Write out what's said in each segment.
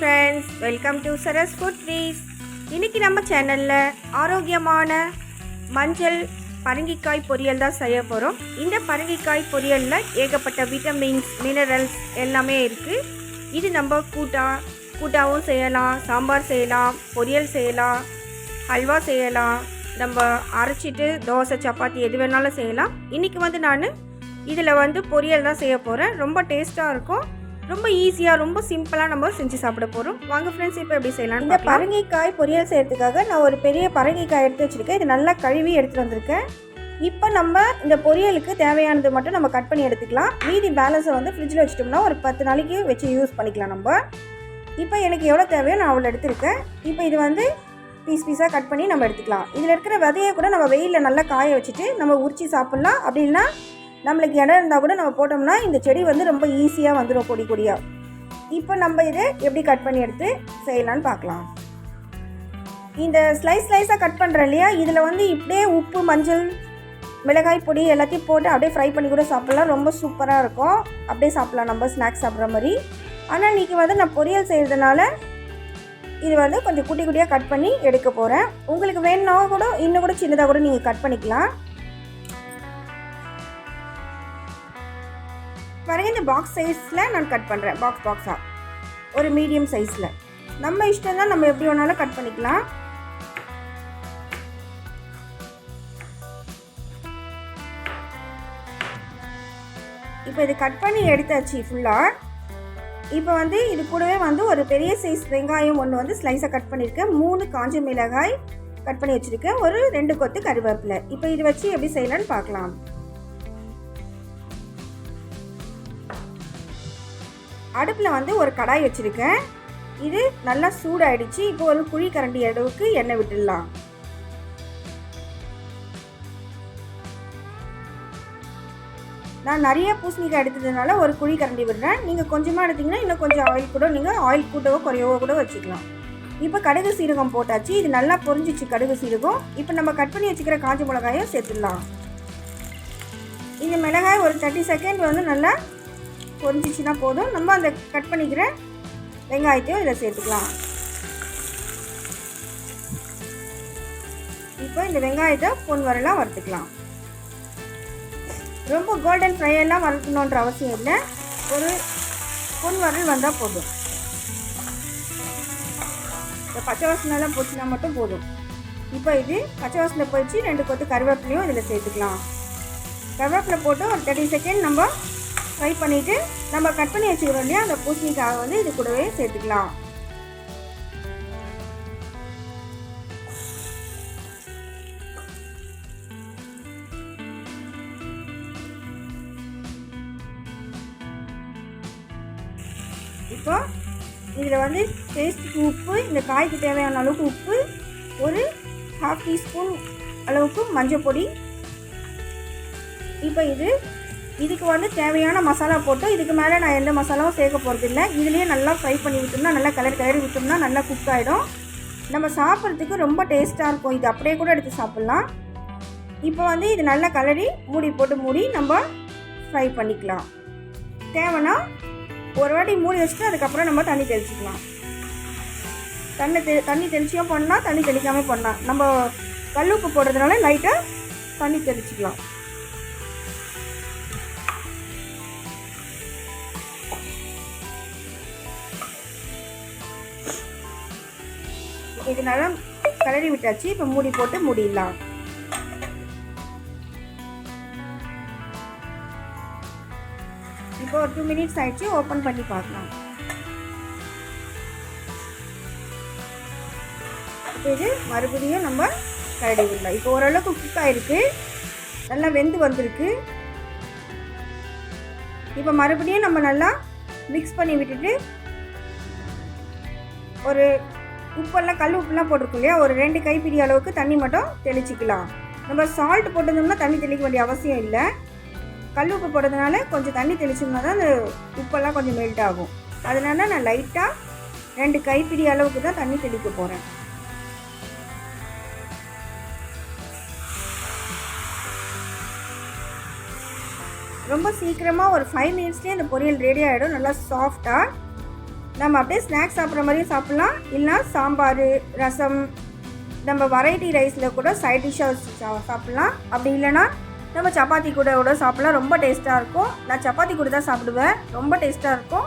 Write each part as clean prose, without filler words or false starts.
Friends, welcome to Saras food trees. இன்றைக்கி நம்ம சேனலில் ஆரோக்கியமான மஞ்சள் பரங்கிக்காய் பொரியல் தான் செய்ய போகிறோம். இந்த பரங்கிக்காய் பொரியலில் ஏகப்பட்ட விட்டமின்ஸ், மினரல்ஸ் எல்லாமே இருக்குது. இது நம்ம கூட்டாவும் செய்யலாம், சாம்பார் செய்யலாம், பொரியல் செய்யலாம், ஹல்வா செய்யலாம், நம்ம அரைச்சிட்டு தோசை சப்பாத்தி எது வேணாலும் செய்யலாம். இன்றைக்கி நான் இதில் பொரியல் தான் செய்ய போகிறேன். ரொம்ப டேஸ்ட்டாக இருக்கும், ரொம்ப ஈஸியாக, ரொம்ப சிம்பிளாக நம்ம செஞ்சு சாப்பிட போகிறோம். வாங்க ஃப்ரெண்ட்ஸ், இப்போ எப்படி செய்யலாம். இந்த பரங்கிக்காய் பொரியல் செய்கிறதுக்காக நான் ஒரு பெரிய பரங்கிக்காய் எடுத்து வச்சுருக்கேன். இது நல்லா கழுவி எடுத்துகிட்டு வந்திருக்கேன். இப்போ நம்ம இந்த பொரியலுக்கு தேவையானது மட்டும் நம்ம கட் பண்ணி எடுத்துக்கலாம். மீதி பேலன்ஸை ஃப்ரிட்ஜில் வச்சுட்டோம்னா ஒரு 10 நாளைக்கு வச்சு யூஸ் பண்ணிக்கலாம். நம்ம இப்போ எனக்கு எவ்வளோ தேவையோ நான் அவ்வளோ எடுத்துருக்கேன். இப்போ இது பீஸாக கட் பண்ணி நம்ம எடுத்துக்கலாம். இதில் இருக்கிற விதையை கூட நம்ம வெயிலில் நல்லா காய வச்சுட்டு நம்ம உரிச்சு சாப்பிட்லாம். அப்படின்னா நம்மளுக்கு இடம் இருந்தால் கூட நம்ம போட்டோம்னா இந்த செடி ரொம்ப ஈஸியாக வந்துடும், கொடியாக. இப்போ நம்ம இதை எப்படி கட் பண்ணி எடுத்து செய்யலான்னு பார்க்கலாம். இந்த ஸ்லைஸாக கட் பண்ணுறேன் இல்லையா, இதில் இப்படியே உப்பு, மஞ்சள், மிளகாய் பொடி எல்லாத்தையும் போட்டு அப்படியே ஃப்ரை பண்ணி கூட சாப்பிட்லாம். ரொம்ப சூப்பராக இருக்கும். அப்படியே சாப்பிட்லாம், நம்ம ஸ்நாக்ஸ் சாப்பிட்ற மாதிரி. ஆனால் இன்றைக்கி நான் பொரியல் செய்கிறதுனால இது கொஞ்சம் குட்டியாக கட் பண்ணி எடுக்க போகிறேன். உங்களுக்கு வேணுன்னா கூட இன்னும் கூட சின்னதாக கூட நீங்கள் கட் பண்ணிக்கலாம். பாருங்க, இந்த பாக்ஸ் சைஸில் நான் கட் பண்ணுறேன். பாக்ஸாக ஒரு மீடியம் சைஸில். நம்ம இஷ்டம் தான், நம்ம எப்படி வேணாலும் கட் பண்ணிக்கலாம். இப்போ இது கட் பண்ணி எடுத்தாச்சு ஃபுல்லாக. இப்போ இது கூடவே ஒரு பெரிய சைஸ் வெங்காயம் ஒன்று ஸ்லைஸாக கட் பண்ணியிருக்கேன். 3 காஞ்ச மிளகாய் கட் பண்ணி வச்சுருக்கேன். ஒரு 2 கொத்து கருவேப்பிலை. இப்போ இது வச்சு எப்படி செய்யலான்னு பார்க்கலாம். அடுப்பில் ஒரு கடாய் வச்சுருக்கேன். இது நல்லா சூடாயிடுச்சு. இப்போ ஒரு குழி கரண்டி அளவுக்கு எண்ணெய் விட்டுடலாம். நான் நிறைய பூசணிக்காய் எடுத்ததுனால ஒரு குழி கரண்டி விடுறேன். நீங்கள் கொஞ்சமாக எடுத்திங்கன்னா இன்னும் கொஞ்சம் ஆயில் கூட நீங்கள் ஆயில் கூட்டவோ குறையவோ கூட வச்சுக்கலாம். இப்போ கடுகு சீரகம் போட்டாச்சு. இது நல்லா பொரிஞ்சிச்சு கடுகு சீரகம். இப்போ நம்ம கட் பண்ணி வச்சுக்கிற காஞ்ச மிளகாயை சேர்த்துடலாம். இந்த மிளகாய் ஒரு 30 செகண்ட் நல்லா பொரிஞ்சிச்சுன்னா போதும். நம்ம அந்த கட் பண்ணிக்கிற வெங்காயத்தையும் இதில் சேர்த்துக்கலாம். இப்போ இந்த வெங்காயத்தை பொன் வரலாம் வறுத்துக்கலாம். ரொம்ப கோல்டன் ஃப்ரை எல்லாம் வறுக்கணுன்ற அவசியம் இல்லை. ஒரு பொன் வரல் வந்தால் போதும். இந்த பச்சை வாசனைலாம் போச்சுன்னா மட்டும் போதும். இப்போ இது பச்சை வாசனை போயிடுச்சு. 2 கொத்து கருவேப்பிலையும் இதில் சேர்த்துக்கலாம். கருவேப்பிலை போட்டு ஒரு 30 செகண்ட் நம்ம ஃப்ரை பண்ணிவிட்டு நம்ம கட் பண்ணி வச்சுக்கிறோம் இல்லையா, அந்த பூசணிக்காய் இது கூடவே சேர்த்துக்கலாம். இப்போ இதில் டேஸ்ட்டுக்கு உப்பு, இந்த காய்க்கு தேவையான அளவுக்கு உப்பு, ஒரு 1/2 டீஸ்பூன் அளவுக்கு மஞ்சள் பொடி. இப்போ இதுக்கு தேவையான மசாலா போட்டு இதுக்கு மேலே நான் எந்த மசாலாவும் சேர்க்க போகிறது இல்லை. இதுலேயே நல்லா ஃப்ரை பண்ணி விட்டோம்னா, நல்லா கிளறி விட்டோம்னா நல்லா குக் ஆகிடும். நம்ம சாப்பிட்றதுக்கு ரொம்ப டேஸ்ட்டாக இருக்கும். இது அப்படியே கூட எடுத்து சாப்பிட்லாம். இப்போ இது நல்லா கிளறி மூடி நம்ம ஃப்ரை பண்ணிக்கலாம். தேவைன்னா ஒரு வாட்டி மூடி வச்சுட்டு அதுக்கப்புறம் நம்ம தண்ணி தெளிச்சிக்கலாம். தண்ணி தெளிச்சியும் பண்ணலாம், தண்ணி தெளிக்காமல் பண்ணலாம். நம்ம கல்லுப்பு போடுறதுனால லைட்டாக தண்ணி தெளிச்சிக்கலாம். இதனால கிளறி விட்டாச்சு. இப்போ மூடி போட்டு மூடிடலாம். இப்போ ஒரு 2 மினிட்ஸ் ஆயிடுச்சு. ஓப்பன் பண்ணி பார்க்கலாம். இப்போ இது மறுபடியும் நம்ம கிளறி விடலாம். இப்போ ஓரளவுக்கு குக் ஆகிருக்கு, நல்லா வெந்து வந்திருக்கு. இப்போ மறுபடியும் நம்ம நல்லா மிக்ஸ் பண்ணி விட்டுட்டு ஒரு உப்பெல்லாம் கல் உப்புலாம் போட்டிருக்கோம் இல்லையா, ஒரு 2 கைப்பிடி அளவுக்கு தண்ணி மட்டும் தெளிச்சிக்கலாம். நம்ம சால்ட் போட்டோம்னா தண்ணி தெளிக்க வேண்டிய அவசியம் இல்லை. கல் உப்பு போடுறதுனால கொஞ்சம் தண்ணி தெளிச்சோம்னா தான் அந்த உப்பெல்லாம் கொஞ்சம் மெல்ட் ஆகும். அதனால நான் லைட்டாக 2 கைப்பிடி அளவுக்கு தான் தண்ணி தெளிக்க போகிறேன். ரொம்ப சீக்கிரமாக ஒரு 5 மினிட்ஸ்லேயே அந்த பொரியல் ரெடி ஆகிடும். நல்லா சாஃப்டாக நம்ம அப்படியே ஸ்நாக்ஸ் சாப்பிட்ற மாதிரியும் சாப்பிட்லாம், இல்லைனா சாம்பார், ரசம், நம்ம வெரைட்டி ரைஸில் கூட சைட் டிஷ்ஷாக சாப்பிட்லாம். அப்படி இல்லைனா நம்ம சப்பாத்தி கூட சாப்பிட்லாம். ரொம்ப டேஸ்ட்டாக இருக்கும். நான் சப்பாத்தி கூட தான் சாப்பிடுவேன், ரொம்ப டேஸ்ட்டாக இருக்கும்.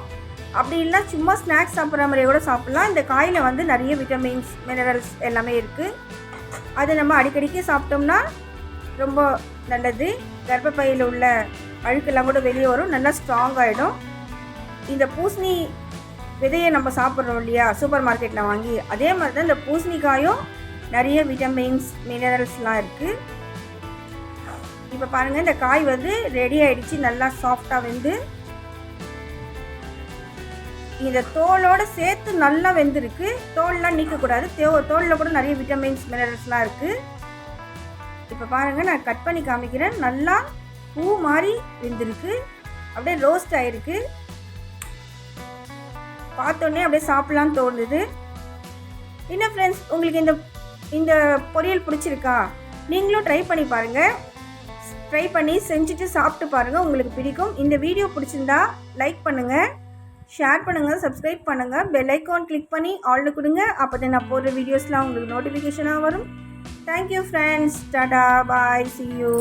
அப்படி இல்லை சும்மா ஸ்நாக்ஸ் சாப்பிட்ற மாதிரியே கூட சாப்பிட்லாம். இந்த காயில் வந்து நிறைய விட்டமின்ஸ், மினரல்ஸ் எல்லாமே இருக்குது. அதை நம்ம அடிக்கடிக்கு சாப்பிட்டோம்னா ரொம்ப நல்லது. கர்ப்பப்பையில் உள்ள அழுக்கெல்லாம் கூட வெளியே வரும், நல்லா ஸ்ட்ராங் ஆகிடும். இந்த பூசணி விதையை நம்ம சாப்பிட்றோம் இல்லையா சூப்பர் மார்க்கெட்டில் வாங்கி, அதே மாதிரி தான் இந்த பூசணிக்காயும் நிறைய விட்டமின்ஸ், மினரல்ஸ்லாம் இருக்குது. இப்போ பாருங்கள், இந்த காய் வந்து ரெடி ஆகிடுச்சு, நல்லா சாஃப்டாக வெந்து இந்த தோலோடு சேர்த்து நல்லா வெந்திருக்கு. தோல்லாம் நீக்கக்கூடாது, தோலில் கூட நிறைய விட்டமின்ஸ், மினரல்ஸ்லாம் இருக்குது. இப்போ பாருங்கள், நான் கட் பண்ணி காமிக்கிறேன். நல்லா பூ மாதிரி வெந்திருக்கு, அப்படியே ரோஸ்ட் ஆகிருக்கு. பார்த்தோன்னே அப்படியே சாப்பிட்லான்னு தோணுது. என்ன ஃப்ரெண்ட்ஸ், உங்களுக்கு இந்த பொரியல் பிடிச்சிருக்கா? நீங்களும் ட்ரை பண்ணி பாருங்கள். ட்ரை பண்ணி செஞ்சுட்டு சாப்பிட்டு பாருங்கள், உங்களுக்கு பிடிக்கும். இந்த வீடியோ பிடிச்சிருந்தா லைக் பண்ணுங்கள், ஷேர் பண்ணுங்கள், சப்ஸ்கிரைப் பண்ணுங்கள், பெல் ஐக்கான் கிளிக் பண்ணி ஆல்னு கொடுங்க. அப்போ தான் நான் போடுற வீடியோஸ்லாம் உங்களுக்கு நோட்டிஃபிகேஷனாக வரும். Thank you friends. Tata, bye, see you.